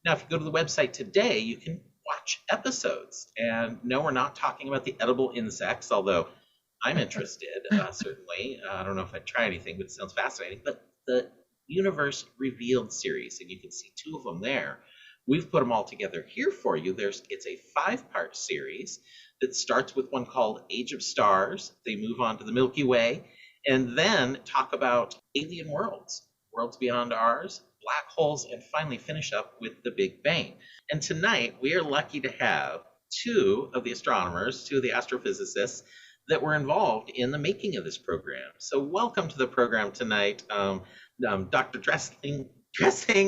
Now, if you go to the website today, you can watch episodes. And no, we're not talking about the edible insects, although I'm interested, certainly. I don't know if I'd try anything, but it sounds fascinating. But the Universe Revealed series, and you can see two of them there. We've put them all together here for you. It's a 5-part series that starts with one called Age of Stars. They move on to the Milky Way, and then talk about alien worlds, worlds beyond ours, black holes, and finally finish up with the Big Bang. And tonight, we are lucky to have two of the astronomers, two of the astrophysicists that were involved in the making of this program. So welcome to the program tonight, Dr. Dressing,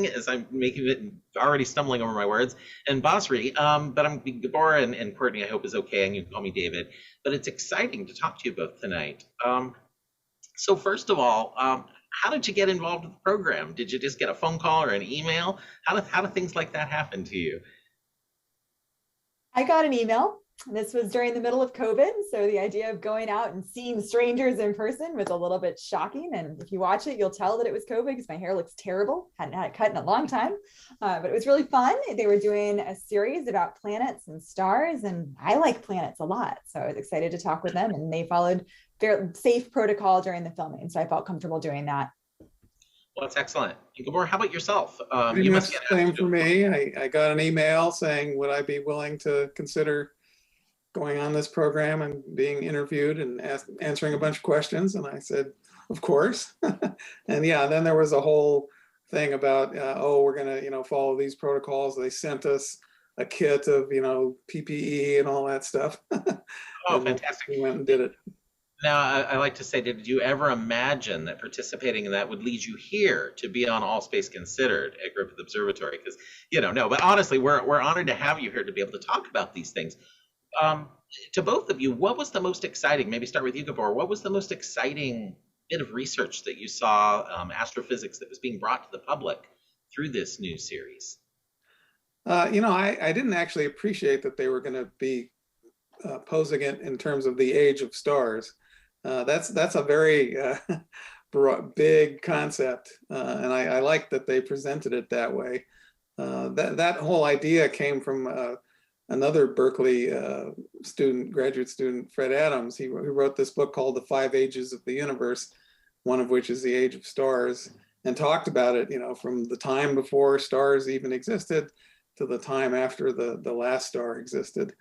as I'm making it, already stumbling over my words, and Basri, but I'm Gabor, and Courtney, I hope, is okay, and you can call me David. But it's exciting to talk to you both tonight. So first of all, how did you get involved with the program? Did you just get a phone call or an email? How do things like that happen to you? I got an email. This was during the middle of COVID, so the idea of going out and seeing strangers in person was a little bit shocking. And if you watch it, you'll tell that it was COVID because my hair looks terrible. Hadn't had it cut in a long time, but it was really fun. They were doing a series about planets and stars, and I like planets a lot, so I was excited to talk with them. And they followed very safe protocol during the filming, so I felt comfortable doing that. Well, that's excellent. And Gabor, how about yourself? You must get the same for me. I got an email saying, would I be willing to consider going on this program and being interviewed and answering a bunch of questions? And I said, of course. And yeah, then there was a whole thing about, we're going to, follow these protocols. They sent us a kit of, PPE and all that stuff. Oh, fantastic. We went and did it. Now, I like to say, did you ever imagine that participating in that would lead you here to be on All Space Considered at Griffith Observatory? Because, no, but honestly, we're honored to have you here to be able to talk about these things. To both of you, what was the most exciting, maybe start with you, Gabor, what was the most exciting bit of research that you saw, astrophysics, that was being brought to the public through this new series? I didn't actually appreciate that they were going to be posing it in terms of the age of stars. That's a very big concept, and I like that they presented it that way. That whole idea came from another Berkeley graduate student, Fred Adams. He wrote this book called The 5 Ages of the Universe, one of which is the age of stars, and talked about it, from the time before stars even existed to the time after the last star existed.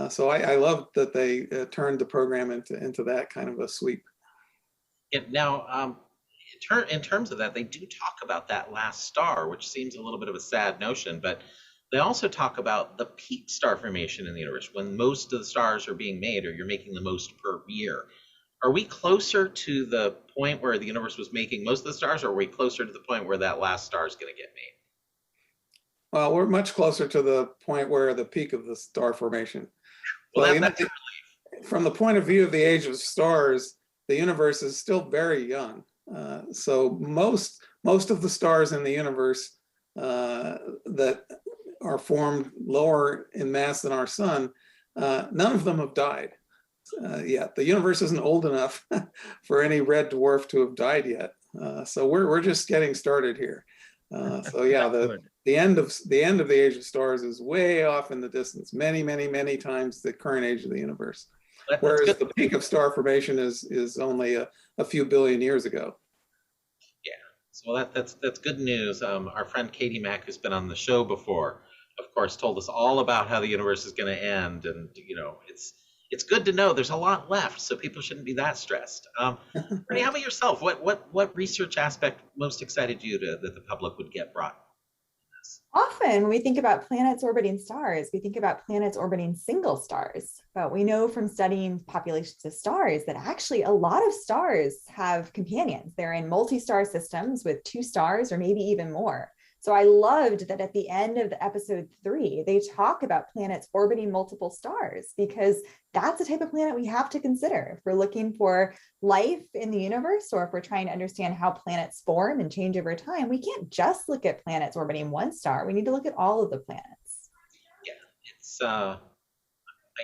So I loved that they turned the program into that kind of a sweep. Now, in terms of that, they do talk about that last star, which seems a little bit of a sad notion, but they also talk about the peak star formation in the universe, when most of the stars are being made, or you're making the most per year. Are we closer to the point where the universe was making most of the stars, or are we closer to the point where that last star is going to get made? Well, we're much closer to the point where the peak of the star formation. Well, from the point of view of the age of stars, the universe is still very young. So most of the stars in the universe that are formed lower in mass than our sun, none of them have died yet. The universe isn't old enough for any red dwarf to have died yet. So we're just getting started here. So yeah, the end of the age of stars is way off in the distance, many, many, many times the current age of the universe. Whereas the peak of star formation is only a few billion years ago. Yeah, so that's good news. Our friend Katie Mack, who's been on the show before, of course, told us all about how the universe is going to end, and it's good to know there's a lot left, so people shouldn't be that stressed. Renee, how about yourself? What research aspect most excited you that the public would get brought? Often when we think about planets orbiting stars, we think about planets orbiting single stars, but we know from studying populations of stars that actually a lot of stars have companions. They're in multi-star systems with 2 stars or maybe even more. So I loved that at the end of the episode 3, they talk about planets orbiting multiple stars, because that's the type of planet we have to consider if we're looking for life in the universe, or if we're trying to understand how planets form and change over time. We can't just look at planets orbiting one star. We need to look at all of the planets. Yeah, it's I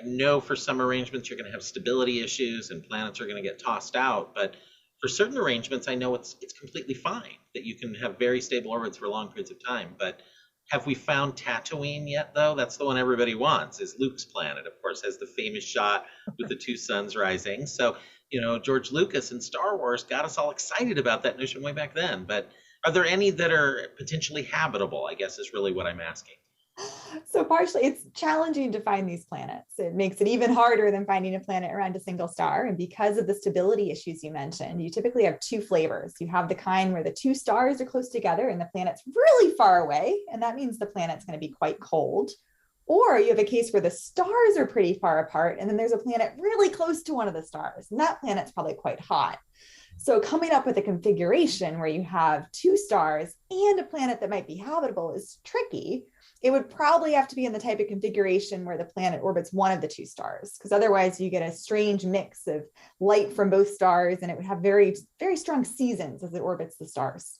know for some arrangements you're going to have stability issues and planets are going to get tossed out, but for certain arrangements, I know it's completely fine that you can have very stable orbits for long periods of time. But Have we found Tatooine yet, though? That's the one everybody wants, is Luke's planet. Of course, has the famous shot with the two suns rising. So, George Lucas and Star Wars got us all excited about that notion way back then. But are there any that are potentially habitable, I guess is really what I'm asking. So partially, it's challenging to find these planets. It makes it even harder than finding a planet around a single star. And because of the stability issues you mentioned, you typically have two flavors. You have the kind where the two stars are close together and the planet's really far away, and that means the planet's going to be quite cold. Or you have a case where the stars are pretty far apart, and then there's a planet really close to one of the stars, and that planet's probably quite hot. So coming up with a configuration where you have two stars and a planet that might be habitable is tricky. It would probably have to be in the type of configuration where the planet orbits one of the two stars, because otherwise you get a strange mix of light from both stars, and it would have very, very strong seasons as it orbits the stars.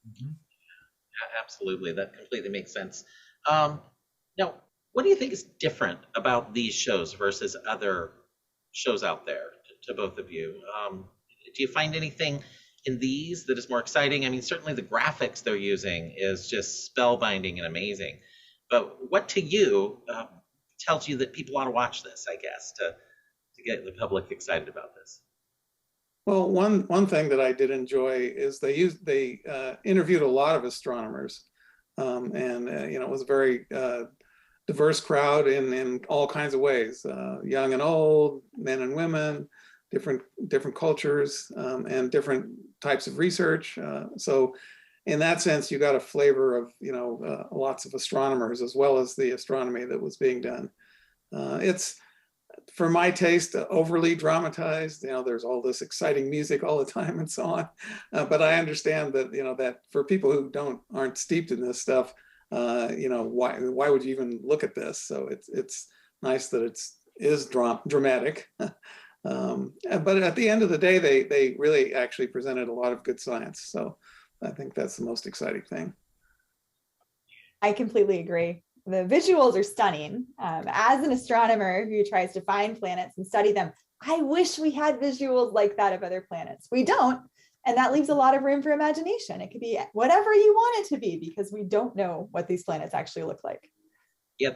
Mm-hmm. Yeah, absolutely. That completely makes sense. Now, what do you think is different about these shows versus other shows out there to both of you? Do you find anything in these that is more exciting? I mean, certainly the graphics they're using is just spellbinding and amazing. But what to you tells you that people ought to watch this, I guess, to get the public excited about this? Well, one thing that I did enjoy is they interviewed a lot of astronomers, and it was a very diverse crowd in all kinds of ways, young and old, men and women, different cultures, and different types of research. So in that sense, you got a flavor of lots of astronomers as well as the astronomy that was being done. It's, for my taste, overly dramatized. There's all this exciting music all the time and so on. But I understand that that for people who aren't steeped in this stuff, why would you even look at this? So it's nice that it is dramatic. But at the end of the day, they really actually presented a lot of good science. So I think that's the most exciting thing. I completely agree. The visuals are stunning. As an astronomer who tries to find planets and study them, I wish we had visuals like that of other planets. We don't, and that leaves a lot of room for imagination. It could be whatever you want it to be because we don't know what these planets actually look like. Yeah,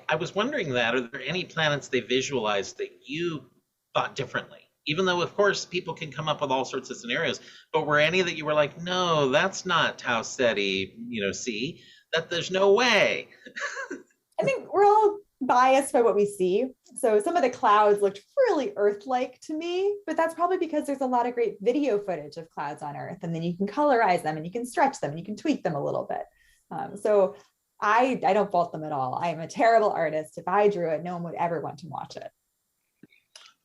I was wondering that. Are there any planets they visualized that you thought differently? Even though, of course, people can come up with all sorts of scenarios, but were any that you were like, no, that's not Tau Ceti, C, that there's no way? I think we're all biased by what we see. So some of the clouds looked really Earth-like to me, but that's probably because there's a lot of great video footage of clouds on Earth, and then you can colorize them and you can stretch them and you can tweak them a little bit. So I don't fault them at all. I am a terrible artist. If I drew it, no one would ever want to watch it.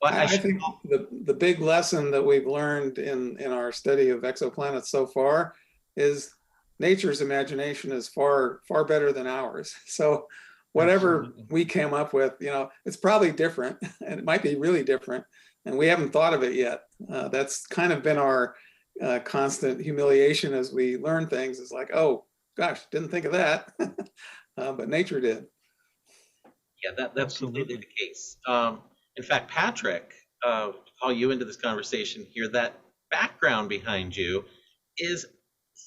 Well, I think the big lesson that we've learned in our study of exoplanets so far is nature's imagination is far better than ours. So whatever we came up with, it's probably different, and it might be really different, and we haven't thought of it yet. That's kind of been our constant humiliation as we learn things. Is like, oh gosh, didn't think of that, but nature did. Yeah, that's completely the case. In fact, Patrick, to call you into this conversation here, that background behind you is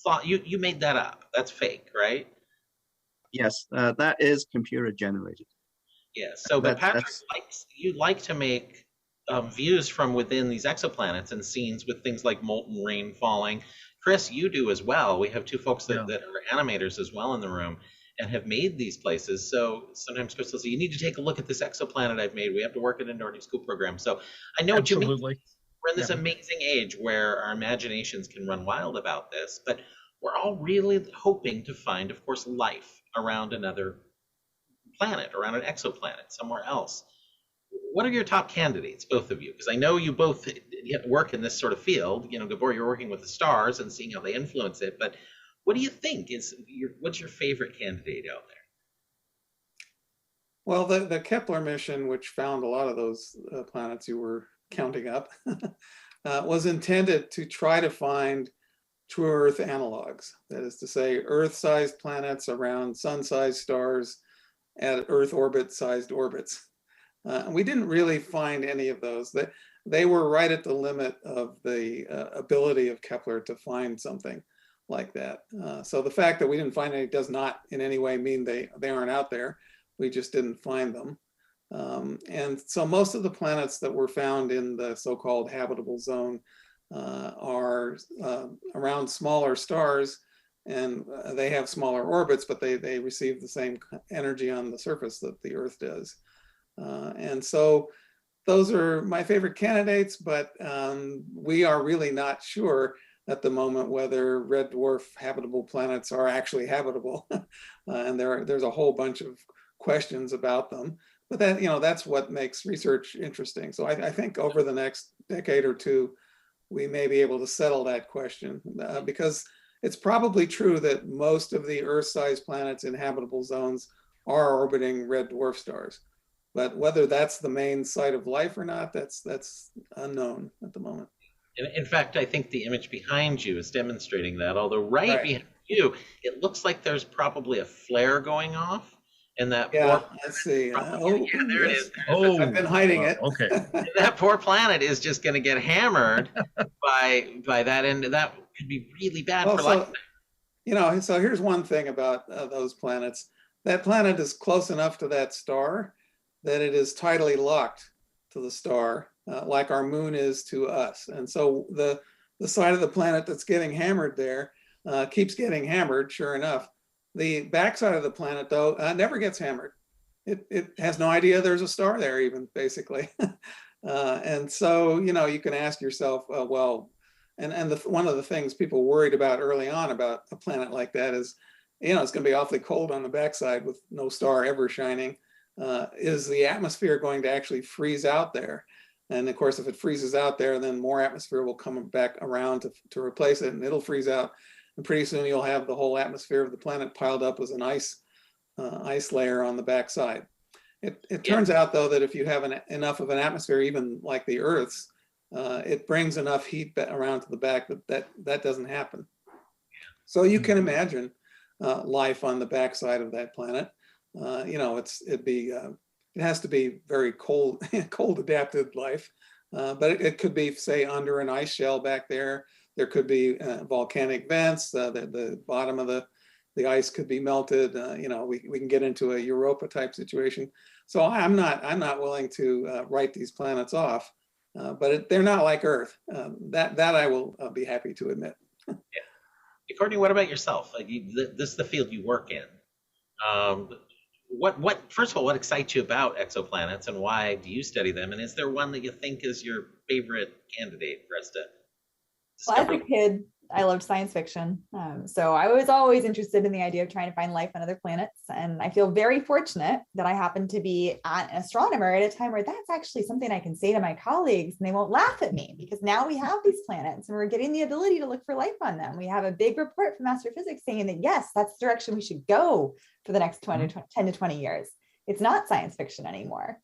thought you made that up. That's fake, right? Yes, that is computer generated. Yeah. So, but Patrick, you like to make views from within these exoplanets and scenes with things like molten rain falling. Chris, you do as well. We have two folks that are animators as well in the room and have made these places. So sometimes Chris will say, you need to take a look at this exoplanet I've made. We have to work it into our new school program. So I know what you mean. We're in this amazing age where our imaginations can run wild about this, but we're all really hoping to find, of course, life around another planet, around an exoplanet, somewhere else. What are your top candidates, both of you? Because I know you both work in this sort of field. Gabor, you're working with the stars and seeing how they influence it, but what do you think what's your favorite candidate out there? Well, the Kepler mission, which found a lot of those planets you were counting up, was intended to try to find true Earth analogs. That is to say, Earth-sized planets around sun-sized stars at Earth orbit-sized orbits. We didn't really find any of those. They were right at the limit of the ability of Kepler to find something. like that. So the fact that we didn't find any does not in any way mean they aren't out there. We just didn't find them. And so most of the planets that were found in the so-called habitable zone are around smaller stars, and they have smaller orbits, but they receive the same energy on the surface that the Earth does. And so those are my favorite candidates, but we are really not sure at the moment whether red dwarf habitable planets are actually habitable. And there's a whole bunch of questions about them. But that, that's what makes research interesting. So I think over the next decade or two, we may be able to settle that question because it's probably true that most of the Earth-sized planets in habitable zones are orbiting red dwarf stars. But whether that's the main site of life or not, that's unknown at the moment. In fact, I think the image behind you is demonstrating that, although right behind you, it looks like there's probably a flare going off. And that let's see. There it is. Oh, I've been hiding it. Okay. That poor planet is just going to get hammered by that, and that could be really bad for life. So here's one thing about those planets. That planet is close enough to that star that it is tidally locked to the star, like our moon is to us. And so the side of the planet that's getting hammered there keeps getting hammered, sure enough. The backside of the planet, though, never gets hammered. It has no idea there's a star there, even, basically. And so, you can ask yourself, one of the things people worried about early on about a planet like that is, it's going to be awfully cold on the backside with no star ever shining. Is the atmosphere going to actually freeze out there? And of course, if it freezes out there, then more atmosphere will come back around to replace it, and it'll freeze out. And pretty soon you'll have the whole atmosphere of the planet piled up as an ice layer on the backside. It turns out, though, that if you have enough of an atmosphere, even like the Earth's, it brings enough heat around to the back that doesn't happen. So you can imagine life on the backside of that planet. It has to be very cold, cold adapted life, but it could be, say, under an ice shell back there. There could be volcanic vents. The bottom of the ice could be melted. We can get into a Europa type situation. So I'm not willing to write these planets off, but they're not like Earth. That I will be happy to admit. Yeah. Courtney, what about yourself? This is the field you work in. First of all, what excites you about exoplanets, and why do you study them? And is there one that you think is your favorite candidate for us to? Well, as a kid, I loved science fiction. So I was always interested in the idea of trying to find life on other planets. And I feel very fortunate that I happen to be an astronomer at a time where that's actually something I can say to my colleagues and they won't laugh at me, because now we have these planets and we're getting the ability to look for life on them. We have a big report from astrophysics saying that, yes, that's the direction we should go for the next 10 to 20 years. It's not science fiction anymore.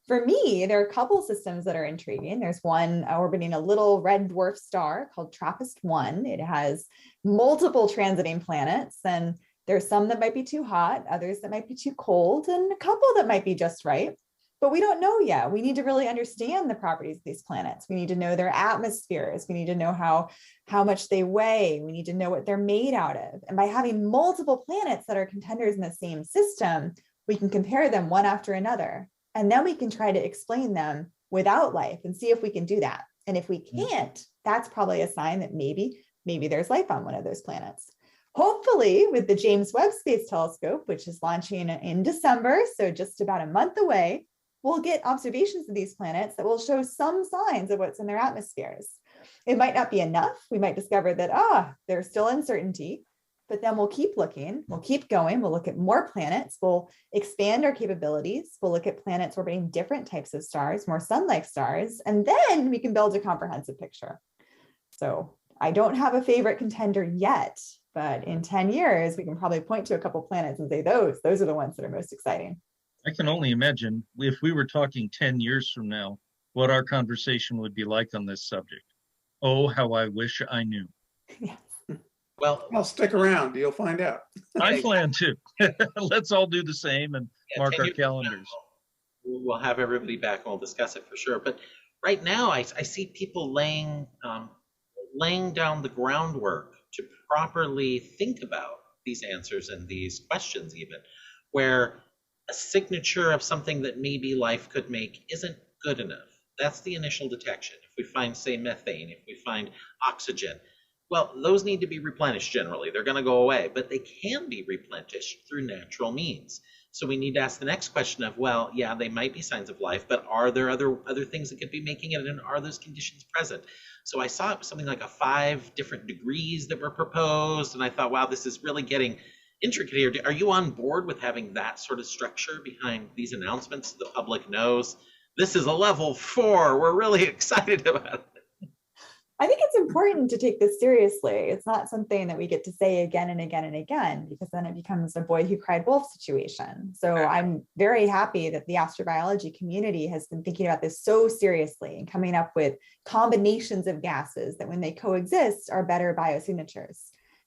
For me, there are a couple systems that are intriguing. There's one orbiting a little red dwarf star called TRAPPIST-1. It has multiple transiting planets, and there's some that might be too hot, others that might be too cold, and a couple that might be just right. But we don't know yet. We need to really understand the properties of these planets. We need to know their atmospheres. We need to know how much they weigh. We need to know what they're made out of. And by having multiple planets that are contenders in the same system, we can compare them one after another. And then we can try to explain them without life and see if we can do that. And if we can't, that's probably a sign that maybe there's life on one of those planets. Hopefully, with the James Webb Space Telescope, which is launching in December, so just about a month away, we'll get observations of these planets that will show some signs of what's in their atmospheres. It might not be enough. We might discover that, there's still uncertainty. But then we'll keep looking, we'll keep going, we'll look at more planets, we'll expand our capabilities, we'll look at planets orbiting different types of stars, more sun-like stars, and then we can build a comprehensive picture. So I don't have a favorite contender yet, but in 10 years, we can probably point to a couple planets and say, those are the ones that are most exciting. I can only imagine if we were talking 10 years from now, what our conversation would be like on this subject. Oh, how I wish I knew. Yes. Well, I'll stick around. You'll find out. I plan to. Let's all do the same and mark our calendars. We'll have everybody back and we'll discuss it for sure. But right now, I see people laying down the groundwork to properly think about these answers and these questions, even where a signature of something that maybe life could make isn't good enough. That's the initial detection. If we find, say, methane, if we find oxygen, well, those need to be replenished generally. They're going to go away, but they can be replenished through natural means. So we need to ask the next question of, well, yeah, they might be signs of life, but are there other things that could be making it, and are those conditions present? So I saw it was something like 5 different degrees that were proposed, and I thought, wow, this is really getting intricate here. Are you on board with having that sort of structure behind these announcements so the public knows this is a level 4? We're really excited about it. I think it's important to take this seriously. It's not something that we get to say again and again and again, because then it becomes a boy who cried wolf situation. So I'm very happy that the astrobiology community has been thinking about this so seriously and coming up with combinations of gases that when they coexist are better biosignatures,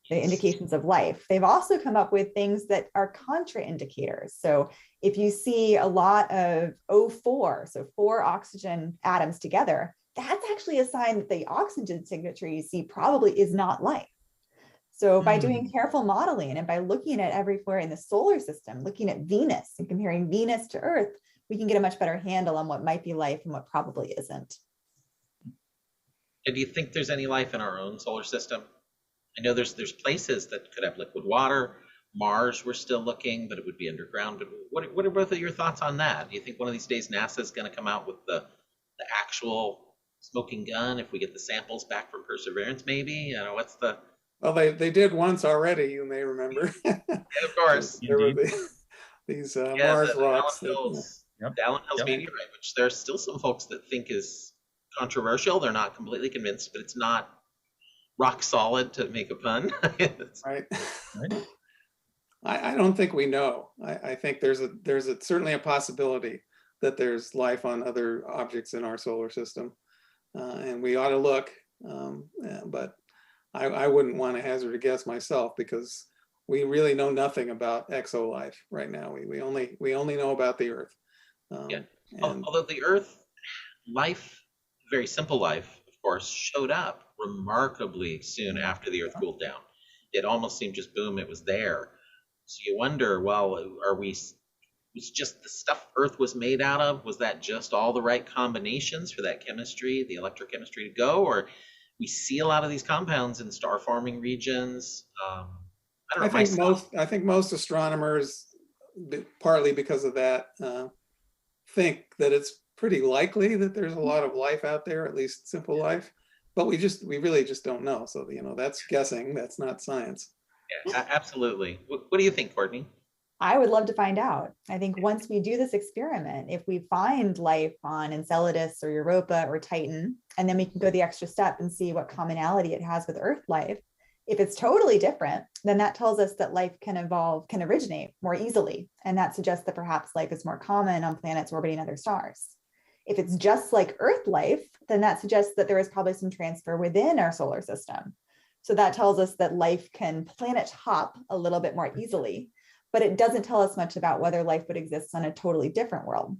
the indications of life. They've also come up with things that are contraindicators. So if you see a lot of O4, so 4 oxygen atoms together, that's actually a sign that the oxygen signature you see probably is not life. So by doing careful modeling and by looking at everywhere in the solar system, looking at Venus and comparing Venus to Earth, we can get a much better handle on what might be life and what probably isn't. And do you think there's any life in our own solar system? I know there's places that could have liquid water. Mars, we're still looking, but it would be underground. But what are both of your thoughts on that? Do you think one of these days NASA is going to come out with the actual smoking gun if we get the samples back from Perseverance, maybe? You know, what's the... Well, they did once already, you may remember. Yeah, of course. There were these Mars rocks. The Allen Hills meteorite, which there's still some folks that think is controversial. They're not completely convinced, but it's not rock solid, to make a pun. Right. I don't think we know. I think there's certainly a possibility that there's life on other objects in our solar system. And we ought to look, but I wouldn't want to hazard a guess myself, because we really know nothing about exolife right now. We only know about the Earth. Although the Earth life, very simple life, of course, showed up remarkably soon after the Earth cooled down. It almost seemed just boom, it was there. So you wonder, well, was just the stuff Earth was made out of, was that just all the right combinations for that chemistry, the electrochemistry to go? Or we see a lot of these compounds in star forming regions. I think most astronomers, partly because of that, think that it's pretty likely that there's a lot of life out there, at least simple life, but we really just don't know. So, that's guessing, that's not science. Yeah, absolutely. What do you think, Courtney? I would love to find out. I think once we do this experiment, if we find life on Enceladus or Europa or Titan, and then we can go the extra step and see what commonality it has with Earth life, if it's totally different, then that tells us that life can originate more easily. And that suggests that perhaps life is more common on planets orbiting other stars. If it's just like Earth life, then that suggests that there is probably some transfer within our solar system. So that tells us that life can planet hop a little bit more easily. But it doesn't tell us much about whether life would exist on a totally different world.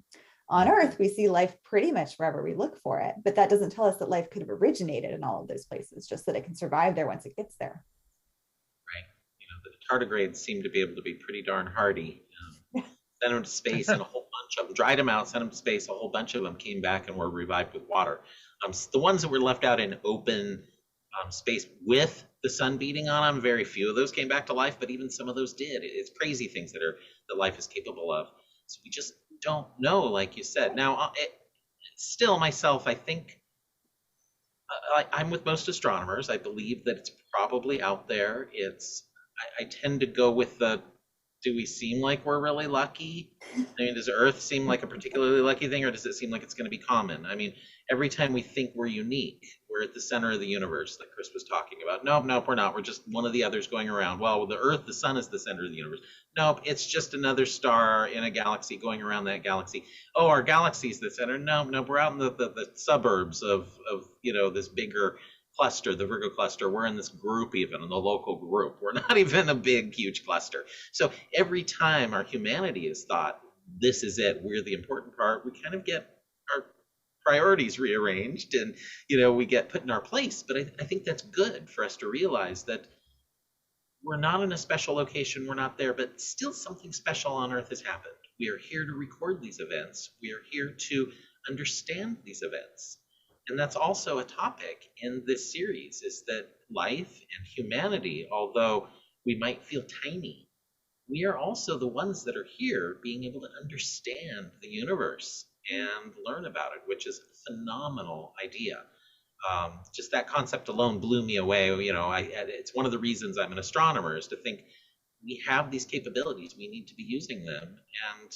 On Earth, we see life pretty much wherever we look for it, but that doesn't tell us that life could have originated in all of those places, just that it can survive there once it gets there. Right. The tardigrades seem to be able to be pretty darn hardy. Sent them to space, and a whole bunch of them, dried them out, sent them to space, a whole bunch of them came back and were revived with water. The ones that were left out in open space with the sun beating on them, very few of those came back to life, but even some of those did. It's crazy things that life is capable of. So we just don't know, like you said. Now, still myself, I think I'm with most astronomers. I believe that it's probably out there. I tend to go with do we seem like we're really lucky? I mean, does Earth seem like a particularly lucky thing, or does it seem like it's going to be common? I mean, every time we think we're unique, we're at the center of the universe, like Chris was talking about. Nope, we're not. We're just one of the others going around. Well, the Earth, the sun is the center of the universe. Nope, it's just another star in a galaxy going around that galaxy. Oh, our galaxy's the center. Nope, we're out in the suburbs of this bigger cluster, the Virgo cluster. We're in this group, even in the local group. We're not even a big, huge cluster. So every time our humanity is thought, this is it, we're the important part, we kind of get our priorities rearranged, and we get put in our place. But I think that's good for us to realize that we're not in a special location, we're not there, but still something special on Earth has happened. We are here to record these events. We are here to understand these events. And that's also a topic in this series, is that life and humanity, although we might feel tiny, we are also the ones that are here being able to understand the universe and learn about it, which is a phenomenal idea. Just that concept alone blew me away. It's one of the reasons I'm an astronomer, is to think we have these capabilities, we need to be using them. And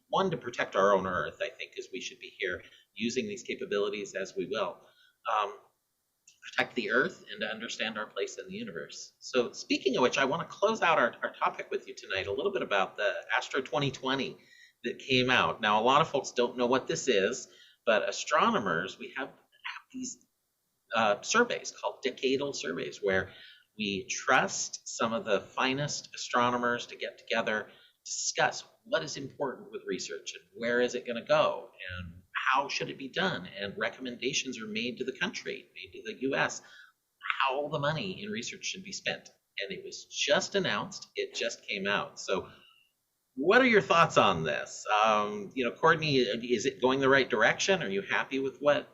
one, to protect our own Earth, I think, is we should be here using these capabilities as we will. Protect the Earth and to understand our place in the universe. So speaking of which, I want to close out our topic with you tonight, a little bit about the Astro 2020 that came out. Now, a lot of folks don't know what this is, but astronomers, we have these surveys called decadal surveys, where we trust some of the finest astronomers to get together, discuss what is important with research and where is it going to go and how should it be done, and recommendations are made to the country, made to the US, how the money in research should be spent. And it was just announced, it just came out. So what are your thoughts on this? Courtney, is it going the right direction? Are you happy with what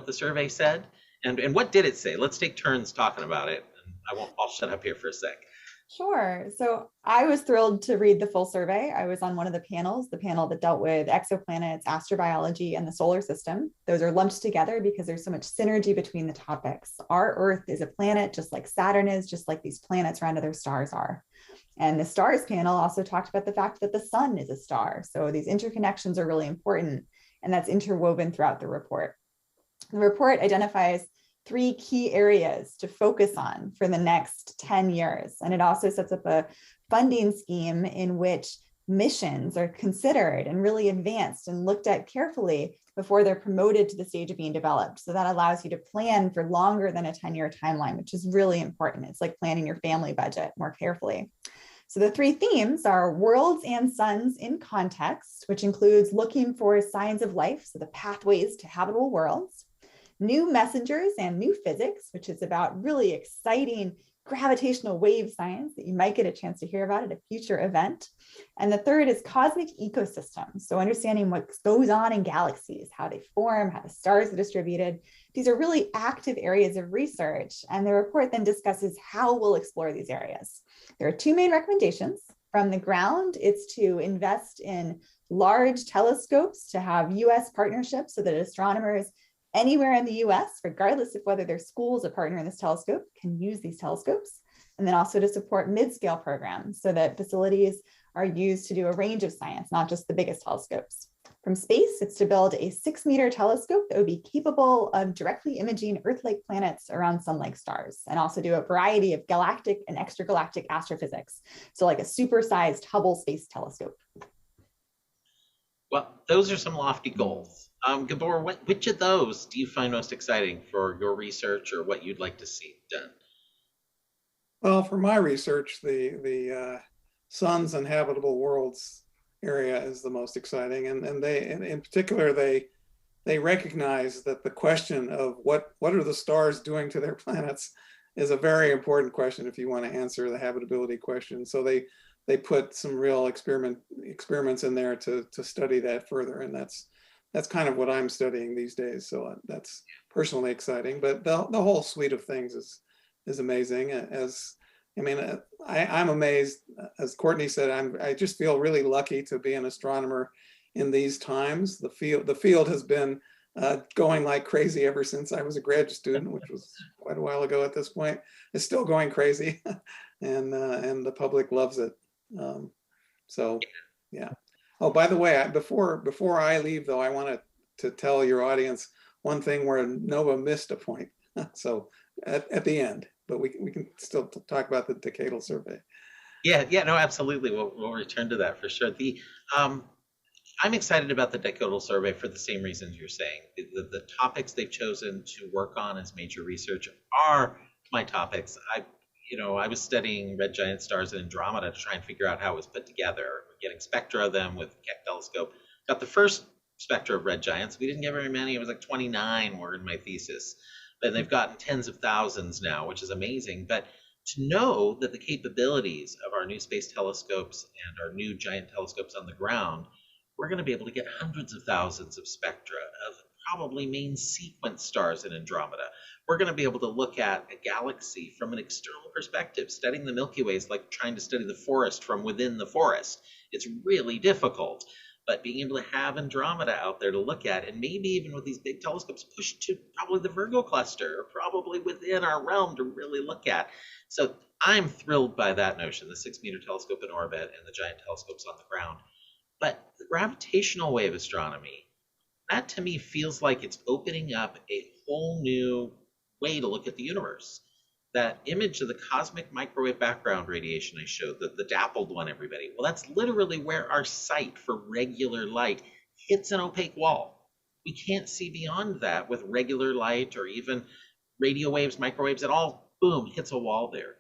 the survey said? And what did it say? Let's take turns talking about it. And I'll shut up here for a sec. Sure. So I was thrilled to read the full survey. I was on one of the panels, the panel that dealt with exoplanets, astrobiology, and the solar system. Those are lumped together because there's so much synergy between the topics. Our Earth is a planet, just like Saturn is, just like these planets around other stars are. And the stars panel also talked about the fact that the sun is a star. So these interconnections are really important, and that's interwoven throughout the report. The report identifies 3 key areas to focus on for the next 10 years. And it also sets up a funding scheme in which missions are considered and really advanced and looked at carefully before they're promoted to the stage of being developed. So that allows you to plan for longer than a 10-year timeline, which is really important. It's like planning your family budget more carefully. So the 3 themes are worlds and suns in context, which includes looking for signs of life, so the pathways to habitable worlds, new messengers and new physics, which is about really exciting gravitational wave science that you might get a chance to hear about at a future event. And the third is cosmic ecosystems. So understanding what goes on in galaxies, how they form, how the stars are distributed. These are really active areas of research. And the report then discusses how we'll explore these areas. There are 2 main recommendations. From the ground, it's to invest in large telescopes, to have US partnerships so that astronomers anywhere in the US, regardless of whether their school is a partner in this telescope, can use these telescopes. And then also to support mid-scale programs so that facilities are used to do a range of science, not just the biggest telescopes. From space, it's to build a 6-meter telescope that would be capable of directly imaging Earth-like planets around sun-like stars, and also do a variety of galactic and extragalactic astrophysics. So like a supersized Hubble Space Telescope. Well, those are some lofty goals. Gabor, which of those do you find most exciting for your research, or what you'd like to see done? Well, for my research, the suns and habitable worlds area is the most exciting, and they, in particular, they recognize that the question of what are the stars doing to their planets is a very important question if you want to answer the habitability question. So they put some real experiments in there to study that further, and that's kind of what I'm studying these days. So that's personally exciting. But the whole suite of things is amazing. I'm amazed, as Courtney said. I just feel really lucky to be an astronomer in these times. The field has been going like crazy ever since I was a graduate student, which was quite a while ago at this point. It's still going crazy, and the public loves it. So, yeah. Oh, by the way, before I leave, though, I wanted to tell your audience one thing where Nova missed a point. So at the end, but we can still talk about the decadal survey. Yeah, no, absolutely. We'll return to that for sure. I'm excited about the decadal survey for the same reasons you're saying. The topics they've chosen to work on as major research are my topics. I was studying red giant stars in Andromeda to try and figure out how it was put together. We're getting spectra of them with the Keck telescope. Got the first spectra of red giants. We didn't get very many. It was like 29 were in my thesis. But they've gotten tens of thousands now, which is amazing. But to know that the capabilities of our new space telescopes and our new giant telescopes on the ground, we're going to be able to get hundreds of thousands of spectra of probably main sequence stars in Andromeda. We're going to be able to look at a galaxy from an external perspective. Studying the Milky Way is like trying to study the forest from within the forest. It's really difficult. But being able to have Andromeda out there to look at, and maybe even with these big telescopes pushed to probably the Virgo cluster, or probably within our realm to really look at. So I'm thrilled by that notion, the 6-meter telescope in orbit and the giant telescopes on the ground. But the gravitational wave astronomy, that to me feels like it's opening up a whole new way to look at the universe. That image of the cosmic microwave background radiation I showed, the dappled one, everybody, well, that's literally where our sight for regular light hits an opaque wall. We can't see beyond that with regular light or even radio waves, microwaves, it all, boom, hits a wall there.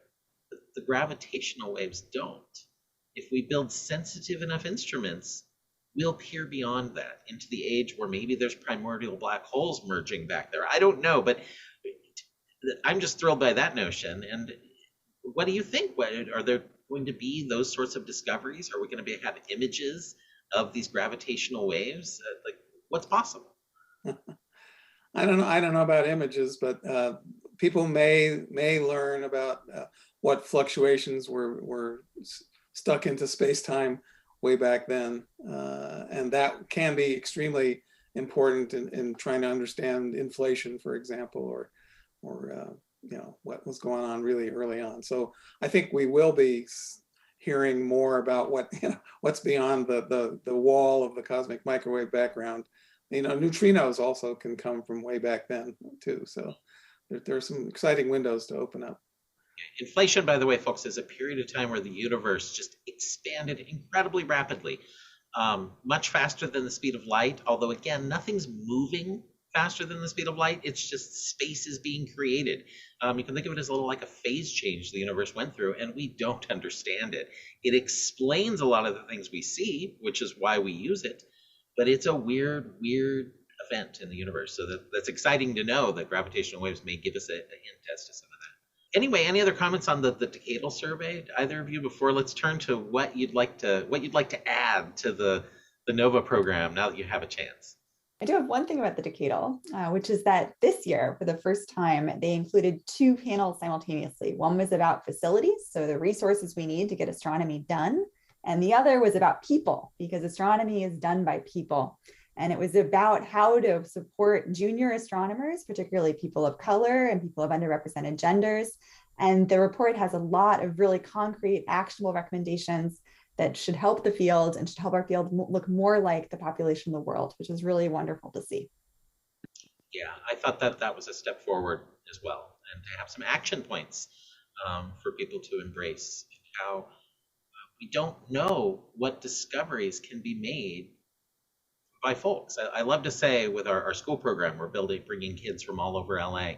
The gravitational waves don't. If we build sensitive enough instruments, we'll peer beyond that into the age where maybe there's primordial black holes merging back there. I don't know, but I'm just thrilled by that notion. And what do you think? Are there going to be those sorts of discoveries? Are we going to have images of these gravitational waves? Like, what's possible? I don't know. I don't know about images, but people may learn about what fluctuations were stuck into space-time way back then, and that can be extremely important in trying to understand inflation, for example, or what was going on really early on. So I think we will be hearing more about what's beyond the wall of the cosmic microwave background. Neutrinos also can come from way back then too. So there are some exciting windows to open up. Inflation, by the way, folks, is a period of time where the universe just expanded incredibly rapidly, much faster than the speed of light. Although, again, nothing's moving faster than the speed of light. It's just space is being created. You can think of it as a little like a phase change the universe went through, and we don't understand it. It explains a lot of the things we see, which is why we use it. But it's a weird event in the universe. So that's exciting to know that gravitational waves may give us a hint as to some of that. Anyway, any other comments on the decadal survey, either of you, before let's turn to what you'd like to add to the NOVA program now that you have a chance? I do have one thing about the decadal, which is that this year, for the first time, they included 2 panels simultaneously. One was about facilities, so the resources we need to get astronomy done, and the other was about people, because astronomy is done by people. And it was about how to support junior astronomers, particularly people of color and people of underrepresented genders. And the report has a lot of really concrete, actionable recommendations that should help the field and should help our field look more like the population of the world, which is really wonderful to see. Yeah, I thought that was a step forward as well, and to have some action points for people to embrace, how we don't know what discoveries can be made by folks. I love to say with our school program, we're bringing kids from all over LA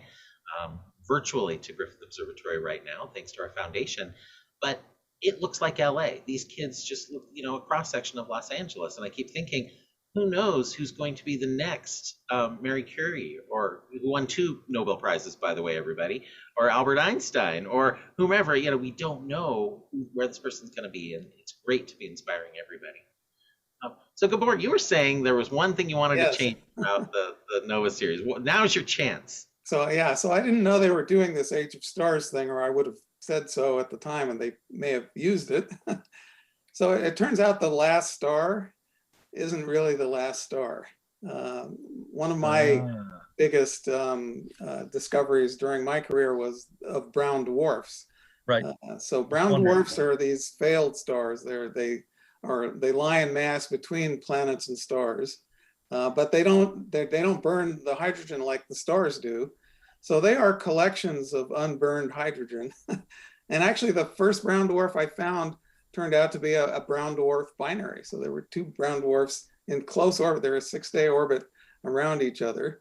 virtually to Griffith Observatory right now, thanks to our foundation. But it looks like LA. These kids just look, a cross section of Los Angeles. And I keep thinking, who knows who's going to be the next Marie Curie, or who won 2 Nobel Prizes, by the way, everybody, or Albert Einstein, or whomever. We don't know where this person's going to be. And it's great to be inspiring everybody. So Gabor, you were saying there was one thing you wanted to change about the NOVA series. Well, now's your chance. So I didn't know they were doing this Age of Stars thing, or I would have said so at the time, and they may have used it. So it turns out the last star isn't really the last star. One of my biggest discoveries during my career was of brown dwarfs. Right. So brown dwarfs are these failed stars. They lie in mass between planets and stars, but they don't burn the hydrogen like the stars do. So they are collections of unburned hydrogen. And actually the first brown dwarf I found turned out to be a brown dwarf binary. So there were 2 brown dwarfs in close orbit. They're a 6-day orbit around each other.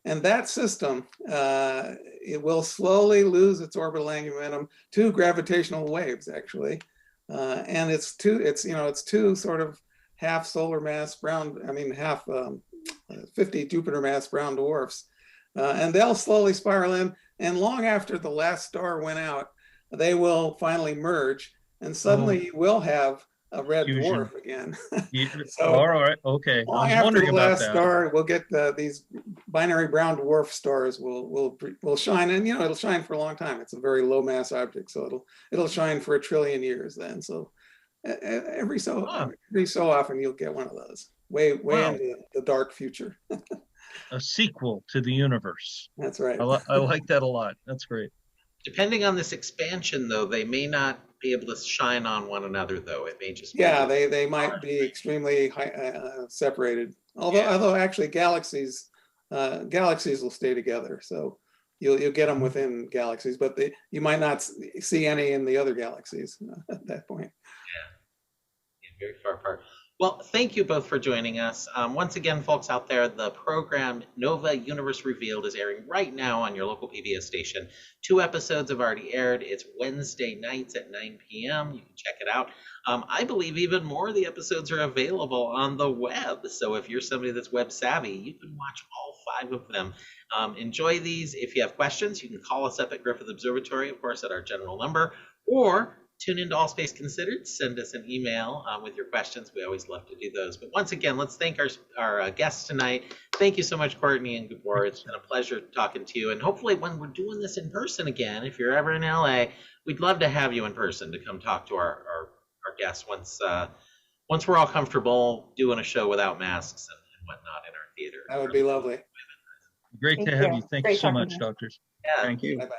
And that system, it will slowly lose its orbital angular momentum to gravitational waves, actually. And it's 2 sort of half solar mass half 50 Jupiter mass brown dwarfs. And they'll slowly spiral in. And long after the last star went out, they will finally merge, and suddenly you will have a red Fusion. dwarf again. So, all right, okay. I long was after wondering the about last that. star, we'll get these binary brown dwarf stars will shine, and it'll shine for a long time. It's a very low mass object, so it'll shine for 1 trillion years then. So every so often you'll get one of those way into the dark future. A sequel to the universe. That's right. I like that a lot. That's great. Depending on this expansion, though, they may not be able to shine on one another, though. It may just they might be extremely separated. Although actually galaxies will stay together. So you'll get them within galaxies, but you might not see any in the other galaxies at that point. Yeah, very far apart. Well, thank you both for joining us. Once again, folks out there, the program Nova Universe Revealed is airing right now on your local PBS station. 2 episodes have already aired. It's Wednesday nights at 9 p.m. You can check it out. I believe even more of the episodes are available on the web. So if you're somebody that's web savvy, you can watch all 5 of them. Enjoy these. If you have questions, you can call us up at Griffith Observatory, of course, at our general number, or tune into All Space Considered. Send us an email with your questions. We always love to do those. But once again, let's thank our guests tonight. Thank you so much, Courtney and Gabor. It's been a pleasure talking to you. And hopefully when we're doing this in person again, if you're ever in LA, we'd love to have you in person to come talk to our guests once we're all comfortable doing a show without masks and whatnot in our theater. That would be lovely. Great to have you. Thank you so much, doctors. Yeah. Thank you. Bye-bye.